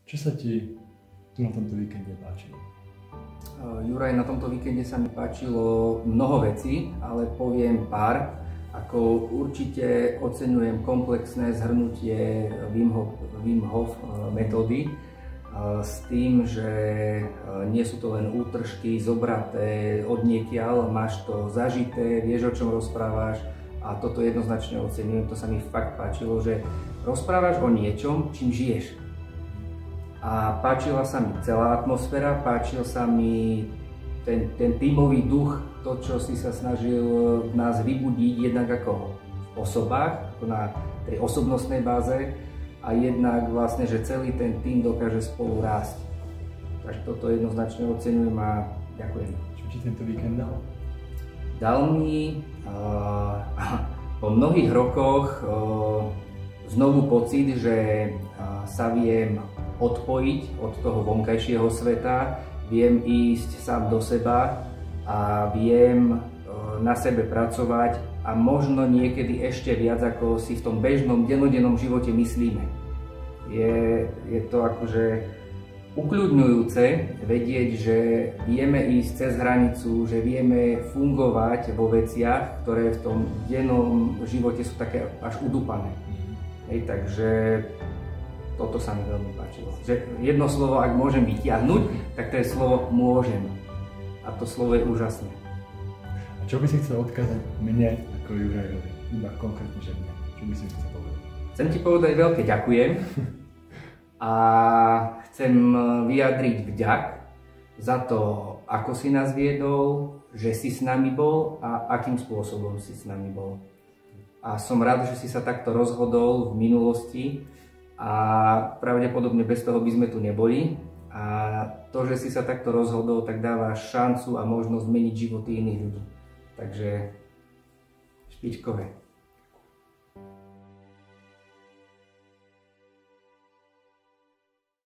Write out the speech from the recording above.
Čo sa ti tu na tomto víkende páčilo? Juraj, na tomto víkende sa mi páčilo mnoho vecí, ale poviem pár. Ako určite oceňujem komplexné zhrnutie Wim Hof metódy s tým, že nie sú to len útržky zobraté odniekiaľ, máš to zažité, vieš, o čom rozprávaš, a toto jednoznačne oceňujem. To sa mi fakt páčilo, že rozprávaš o niečom, čím žiješ. A páčila sa mi celá atmosféra, páčil sa mi ten tímový duch, to, čo si sa snažil v nás vybudiť, jednak ako v osobách, ako na tej osobnostnej báze, a jednak vlastne, že celý ten tím dokáže spolu rásť. Takže toto jednoznačne oceňujem a ďakujem. Čo ti tento víkend dal? Dal mi po mnohých rokoch znovu pocit, že sa viem odpojiť od toho vonkajšieho sveta, viem ísť sám do seba a viem na sebe pracovať a možno niekedy ešte viac, ako si v tom bežnom, dennodennom živote myslíme. Je to akože ukľudňujúce vedieť, že vieme ísť cez hranicu, že vieme fungovať vo veciach, ktoré v tom dennom živote sú také až udupané. Hej, takže toto sa mi veľmi páčilo. Že jedno slovo, ak môžem vytiahnuť, tak to je slovo môžem. A to slovo je úžasné. A čo by si chcel odkázať mne ako Jurajovi? Iba konkrétne, že mne. Čo by si chcel povedať? Chcem ti povedať veľké ďakujem a chcem vyjadriť vďak za to, ako si nás viedol, že si s nami bol a akým spôsobom si s nami bol. A som rád, že si sa takto rozhodol v minulosti a pravdepodobne bez toho by sme tu neboli. A to, že si sa takto rozhodol, tak dáva šancu a možnosť zmeniť životy iných ľudí. Takže špičkové.